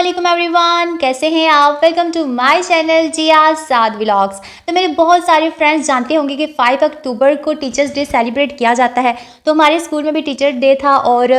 वालेकुम एवरीवन, कैसे हैं आप। Welcome to my channel Zia Saad vlogs. तो मेरे बहुत सारे फ्रेंड्स जानते होंगे कि 5 अक्टूबर को टीचर्स डे सेलिब्रेट किया जाता है। तो हमारे स्कूल में भी टीचर डे था और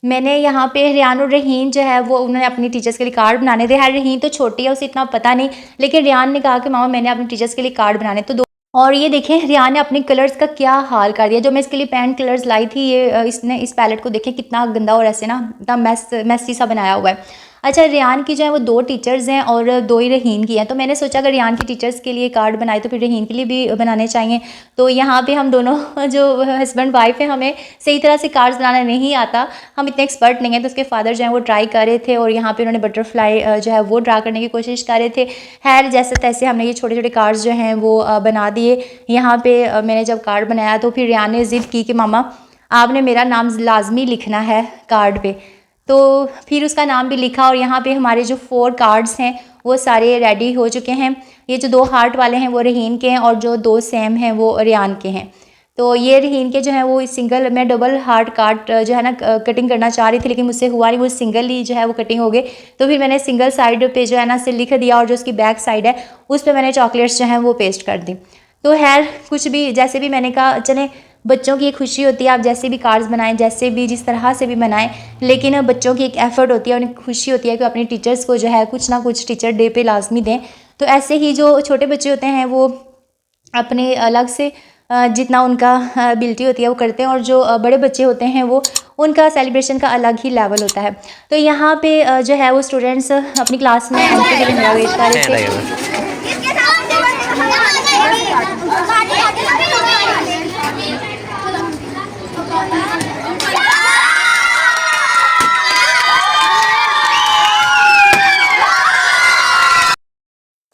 मैंने यहाँ पे रियान और रहीन जो है वो उन्होंने अपनी टीचर्स के लिए कार्ड बनाने थे। है रहीन तो छोटी है, उसे इतना पता नहीं, लेकिन रियान ने कहा कि मामा मैंने अपनी टीचर्स के लिए कार्ड बनाने। तो और ये देखें रियान ने अपने कलर्स का क्या हाल कर दिया। जो मैं इसके लिए पेंट कलर्स लाई थी, ये इसने इस पैलेट को देखें कितना गंदा और ऐसे ना इतना मैसी सा बनाया हुआ है। अच्छा, रियान की जो है वो 2 टीचर्स हैं और 2 ही रहीन की हैं। तो मैंने सोचा अगर रियान की टीचर्स के लिए कार्ड बनाए तो फिर रहीन के लिए भी बनाने चाहिए। तो यहाँ पे हम दोनों जो हस्बैंड वाइफ हैं, हमें सही तरह से कार्ड्स बनाना नहीं आता, हम इतने एक्सपर्ट नहीं हैं। तो उसके फादर जो हैं वो ट्राई कर रहे थे और यहाँ पे उन्होंने बटरफ्लाई जो है वो ड्रा करने की कोशिश कर रहे थे। खैर जैसे तैसे हमने ये छोटे छोटे कार्ड्स जो हैं वो बना दिए। यहाँ पे मैंने जब कार्ड बनाया तो फिर रियान ने ज़िद की कि मामा आपने मेरा नाम लाजमी लिखना है कार्ड पे। तो फिर उसका नाम भी लिखा और यहाँ पे हमारे जो 4 कार्ड्स हैं वो सारे रेडी हो चुके हैं। ये जो 2 हार्ट वाले हैं वो रहीन के हैं और जो 2 सेम हैं वो रियान के हैं। तो ये रहीन के जो है वो सिंगल, मैं डबल हार्ट कार्ड जो है ना कटिंग करना चाह रही थी, लेकिन मुझसे हुआ नहीं, वो सिंगल ही जो है वो कटिंग हो गए। तो फिर मैंने सिंगल साइड पे जो है ना से लिख दिया और जो उसकी बैक साइड है उस पर मैंने चॉकलेट्स जो हैं वो पेस्ट कर दी। तो खैर कुछ भी जैसे भी मैंने कहा चले, बच्चों की एक खुशी होती है, आप जैसे भी कार्ड्स बनाएं, जैसे भी जिस तरह से भी बनाएं, लेकिन बच्चों की एक एफर्ट होती है, उन्हें खुशी होती है कि अपने टीचर्स को जो है कुछ ना कुछ टीचर डे पे लाजमी दें। तो ऐसे ही जो छोटे बच्चे होते हैं वो अपने अलग से जितना उनका एबिलिटी होती है वो करते हैं और जो बड़े बच्चे होते हैं वो उनका सेलिब्रेशन का अलग ही लेवल होता है। तो यहाँ पे जो है वो स्टूडेंट्स अपनी क्लास में एंट्री के लिए मेरा वेट कर रहे थे।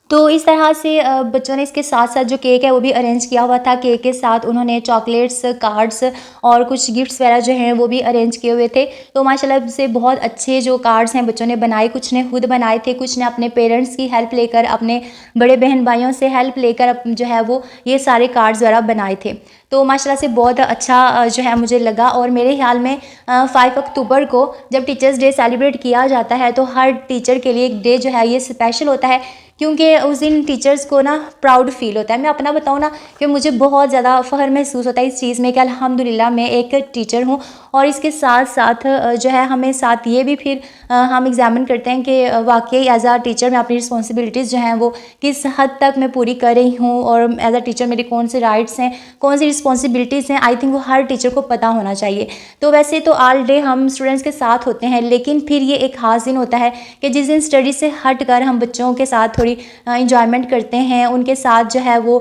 तो इस तरह से बच्चों ने इसके साथ साथ जो केक है वो भी अरेंज किया हुआ था। केक के साथ उन्होंने चॉकलेट्स, कार्ड्स और कुछ गिफ्ट्स वगैरह जो हैं वो भी अरेंज किए हुए थे। तो माशाल्लाह से बहुत अच्छे जो कार्ड्स हैं बच्चों ने बनाए, कुछ ने खुद बनाए थे, कुछ ने अपने पेरेंट्स की हेल्प लेकर, अपने बड़े बहन भाइयों से हेल्प लेकर जो है वो ये सारे कार्ड्स वगैरह बनाए थे। तो माशाल्लाह से बहुत अच्छा जो है मुझे लगा। और मेरे ख्याल में 5 अक्टूबर को जब टीचर्स डे सेलिब्रेट किया जाता है तो हर टीचर के लिए एक डे जो है ये स्पेशल होता है, क्योंकि उस दिन टीचर्स को ना प्राउड फील होता है। मैं अपना बताऊँ ना कि मुझे बहुत ज़्यादा फ़ख्र महसूस होता है इस चीज़ में कि अल्हम्दुलिल्लाह मैं एक टीचर हूँ। और इसके साथ साथ जो है हमें साथ ये भी फिर हम एग्जामिन करते हैं कि वाकई एज आ टीचर मैं अपनी रिस्पॉन्सिबिलिटीज़ जो हैं वो किस हद तक मैं पूरी कर रही हूँ और एज आ टीचर मेरे कौन से राइट्स हैं, कौन सी रिस्पॉन्सिबिलिटीज़ हैं। आई थिंक वो हर टीचर को पता होना चाहिए। तो वैसे तो ऑल डे हम स्टूडेंट्स के साथ होते हैं, लेकिन फिर ये एक ख़ास दिन होता है कि जिस दिन स्टडी से हट कर हम बच्चों के साथ थोड़ी इंजॉयमेंट करते हैं, उनके साथ जो है वो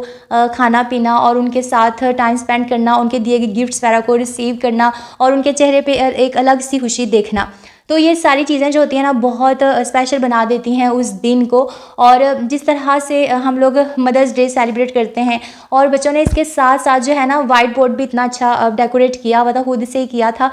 खाना पीना और उनके साथ टाइम स्पेंड करना, उनके दिए गए गिफ्ट्स वगैरह को रिसीव करना और उनके चेहरे पे एक अलग सी खुशी देखना। तो ये सारी चीज़ें जो होती हैं ना बहुत स्पेशल बना देती हैं उस दिन को। और जिस तरह से हम लोग मदर्स डे सेलिब्रेट करते हैं और बच्चों ने इसके साथ साथ जो है ना वाइट बोर्ड भी इतना अच्छा डेकोरेट किया हुआ था, खुद से ही किया था।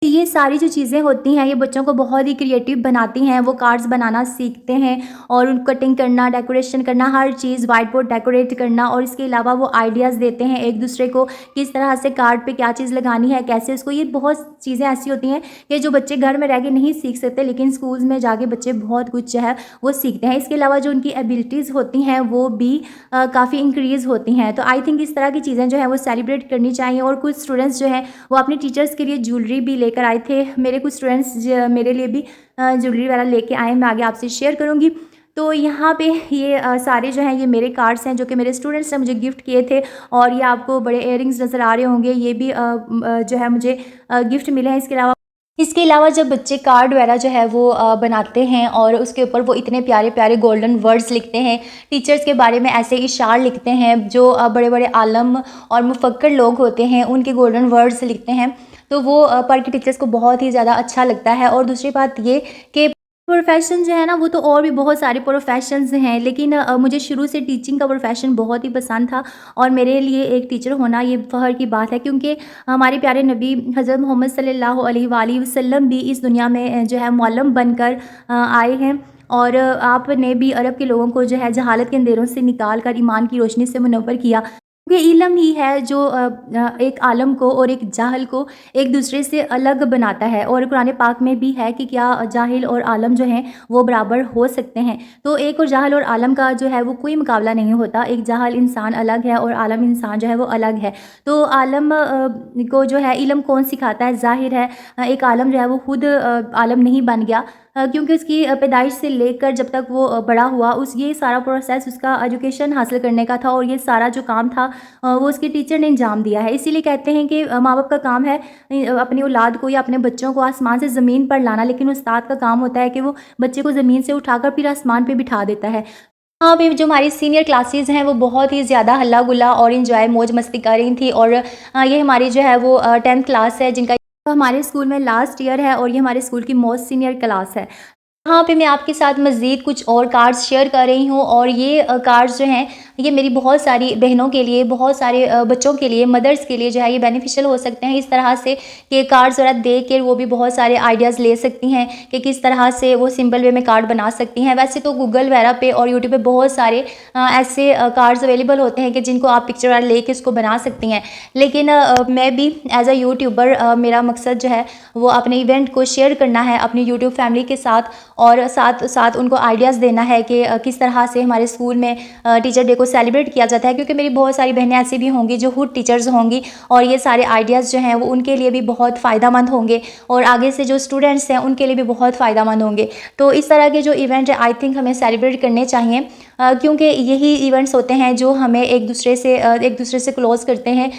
ये सारी जो चीज़ें होती हैं ये बच्चों को बहुत ही क्रिएटिव बनाती हैं। वो कार्ड्स बनाना सीखते हैं और उन कटिंग करना, डेकोरेशन करना, हर चीज़ वाइट बोर्ड डेकोरेट करना। और इसके अलावा वो आइडियाज़ देते हैं एक दूसरे को किस तरह से कार्ड पे क्या चीज़ लगानी है, कैसे उसको। ये बहुत चीज़ें ऐसी होती हैं कि जो बच्चे घर में रह के नहीं सीख सकते, लेकिन स्कूल्स में जाके बच्चे बहुत कुछ जो है वो सीखते हैं। इसके अलावा जो उनकी एबिलिटीज़ होती हैं वो भी काफ़ी इंक्रीज़ होती हैं। तो आई थिंक इस तरह की चीज़ें जो है वो सेलिब्रेट करनी चाहिए। और कुछ स्टूडेंट्स जो हैं वो अपने टीचर्स के लिए ज्वेलरी भी लेकर आए थे। मेरे कुछ स्टूडेंट्स मेरे लिए भी ज्वेलरी वाला लेके आए, मैं आगे आपसे शेयर करूँगी। तो यहाँ पे ये सारे जो हैं ये मेरे कार्ड्स हैं जो कि मेरे स्टूडेंट्स ने मुझे गिफ्ट किए थे। और ये आपको बड़े इयररिंग्स नज़र आ रहे होंगे, ये भी जो है मुझे गिफ्ट मिले हैं। इसके अलावा जब बच्चे कार्ड वगैरह जो है वो बनाते हैं और उसके ऊपर वो इतने प्यारे प्यारे गोल्डन वर्ड्स लिखते हैं, टीचर्स के बारे में ऐसे इशार लिखते हैं, जो बड़े बड़े आलम और मुफक्कर लोग होते हैं उनके गोल्डन वर्ड्स लिखते हैं, तो वो पढ़ के टीचर्स को बहुत ही ज़्यादा अच्छा लगता है। और दूसरी बात ये कि प्रोफेशन जो है ना वो तो और भी बहुत सारे प्रोफेशंस हैं, लेकिन मुझे शुरू से टीचिंग का प्रोफेशन बहुत ही पसंद था। और मेरे लिए एक टीचर होना ये फ़ख्र की बात है, क्योंकि हमारे प्यारे नबी हज़रत मोहम्मद सल्लल्लाहु अलैहि वसल्लम भी इस दुनिया में जो है मुअल्लिम बनकर आए हैं। और आपने भी अरब के लोगों को जो है जहालत के अंधेरों से निकाल कर ईमान की रोशनी से मुनव्वर किया। ये इल्म ही है जो एक आलम को और एक जाहिल को एक दूसरे से अलग बनाता है, और कुरान पाक में भी है कि क्या जाहिल और आलम जो हैं वो बराबर हो सकते हैं। तो एक और जाहिल और आलम का जो है वो कोई मुकाबला नहीं होता। एक जाहिल इंसान अलग है और आलम इंसान जो है वो अलग है। तो आलम को जो है इल्म कौन सिखाता है? ज़ाहिर है एक आलम जो है वो खुद आलम नहीं बन गया, क्योंकि उसकी पैदाइश से लेकर जब तक वो बड़ा हुआ, उस ये सारा प्रोसेस उसका एजुकेशन हासिल करने का था, और ये सारा जो काम था वो उसके टीचर ने अंजाम दिया है। इसीलिए कहते हैं कि माँ-बाप का काम है अपनी औलाद को या अपने बच्चों को आसमान से ज़मीन पर लाना, लेकिन उस्ताद का काम होता है कि वो बच्चे को ज़मीन से उठाकर फिर आसमान पे बिठा देता है। हाँ, पे जो हमारी सीनियर क्लासेस हैं वो बहुत ही ज़्यादा हल्ला-गुल्ला और एन्जॉय मौज-मस्ती कर रही थी, और ये हमारी जो है वो 10th क्लास है, जिनका हमारे स्कूल में लास्ट ईयर है, और ये हमारे स्कूल की मोस्ट सीनियर क्लास है। यहाँ पे मैं आपके साथ मज़ीद कुछ और कार्ड्स शेयर कर रही हूँ, और ये कार्ड्स जो हैं ये मेरी बहुत सारी बहनों के लिए, बहुत सारे बच्चों के लिए, मदर्स के लिए जो है ये बेनिफिशियल हो सकते हैं, इस तरह से कि कार्ड्स वगैरह देख के वो भी बहुत सारे आइडियाज़ ले सकती हैं कि किस तरह से वो सिंपल वे में कार्ड बना सकती हैं। वैसे तो गूगल वगैरह पे और यूट्यूब पे बहुत सारे ऐसे कार्ड्स अवेलेबल होते हैं कि जिनको आप पिक्चर वगैरह लेके उसको बना सकती हैं, लेकिन मैं भी एज़ अ यूट्यूबर मेरा मकसद जो है वो अपने इवेंट को शेयर करना है अपनी यूट्यूब फैमिली के साथ, और साथ साथ उनको आइडियाज़ देना है कि किस तरह से हमारे स्कूल में टीचर डे को सेलिब्रेट किया जाता है, क्योंकि मेरी बहुत सारी बहनें ऐसी भी होंगी जो खुद टीचर्स होंगी, और ये सारे आइडियाज़ जो हैं वो उनके लिए भी बहुत फ़ायदेमंद होंगे, और आगे से जो स्टूडेंट्स हैं उनके लिए भी बहुत फ़ायदेमंद होंगे। तो इस तरह के जो इवेंट है आई थिंक हमें सेलिब्रेट करने चाहिए, क्योंकि यही इवेंट्स होते हैं जो हमें एक दूसरे से क्लोज़ करते हैं,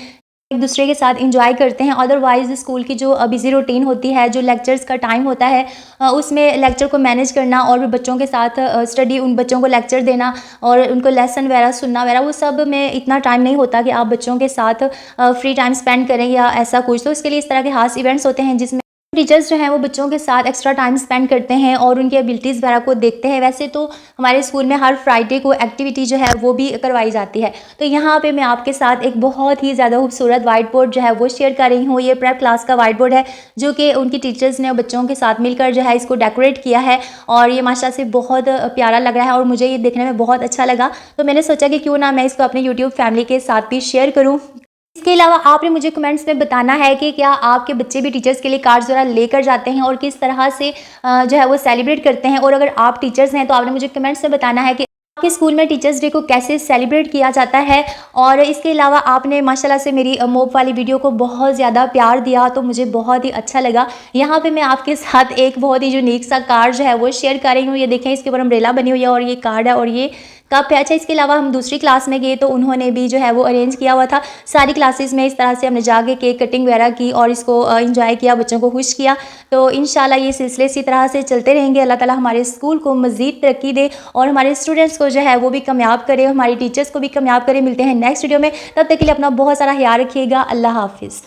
एक दूसरे के साथ एंजॉय करते हैं। अदरवाइज़ स्कूल की जो बिज़ी रूटीन होती है, जो लेक्चर्स का टाइम होता है, उसमें लेक्चर को मैनेज करना और फिर बच्चों के साथ स्टडी, उन बच्चों को लेक्चर देना और उनको लेसन वगैरह सुनना वगैरह, वो सब में इतना टाइम नहीं होता कि आप बच्चों के साथ फ्री टाइम स्पेंड करें या ऐसा कुछ। तो इसके लिए इस तरह के खास इवेंट्स होते हैं जिसमें टीचर्स जो हैं वो बच्चों के साथ एक्स्ट्रा टाइम स्पेंड करते हैं और उनकी एबिलिटीज़ वगैरह को देखते हैं। वैसे तो हमारे स्कूल में हर फ्राइडे को एक्टिविटी जो है वो भी करवाई जाती है। तो यहाँ पे मैं आपके साथ एक बहुत ही ज़्यादा खूबसूरत वाइट बोर्ड जो है वो शेयर कर रही हूँ। ये प्रेप क्लास का वाइट बोर्ड है जो कि उनकी टीचर्स ने बच्चों के साथ मिलकर जो है इसको डेकोरेट किया है, और ये माशा से बहुत प्यारा लग रहा है और मुझे ये देखने में बहुत अच्छा लगा। तो मैंने सोचा कि क्यों ना मैं इसको अपनी यूट्यूब फैमिली के साथ भी शेयर करूँ। इसके अलावा आपने मुझे कमेंट्स में बताना है कि क्या आपके बच्चे भी टीचर्स के लिए कार्ड्स वगैरह लेकर जाते हैं और किस तरह से जो है वो सेलिब्रेट करते हैं, और अगर आप टीचर्स हैं तो आपने मुझे कमेंट्स में बताना है कि आपके स्कूल में टीचर्स डे को कैसे सेलिब्रेट किया जाता है। और इसके अलावा आपने माशाल्लाह से मेरी मोब वाली वीडियो को बहुत ज़्यादा प्यार दिया, तो मुझे बहुत ही अच्छा लगा। यहाँ पे मैं आपके साथ एक बहुत ही यूनिक सा कार्ड जो है वो शेयर कर रही हूँ। ये देखें, इसके ऊपर अम्ब्रेला बनी हुई है और ये कार्ड है और ये कप है। अच्छा, इसके अलावा हम दूसरी क्लास में गए तो उन्होंने भी जो है वो अरेंज किया हुआ था। सारी क्लासेस में इस तरह से हमने जाके केक कटिंग वगैरह की और इसको एंजॉय किया, बच्चों को खुश किया। तो इंशाल्लाह ये सिलसिले इसी तरह से चलते रहेंगे। अल्लाह ताला हमारे स्कूल को मज़ीद तरक्की दे और हमारे स्टूडेंट्स को जो है वो भी कामयाब करे, हमारी टीचर्स को भी कामयाब करे। मिलते हैं नेक्स्ट वीडियो में, तब तक के लिए अपना बहुत सारा ख्याल रखिएगा। अल्लाह हाफिज़।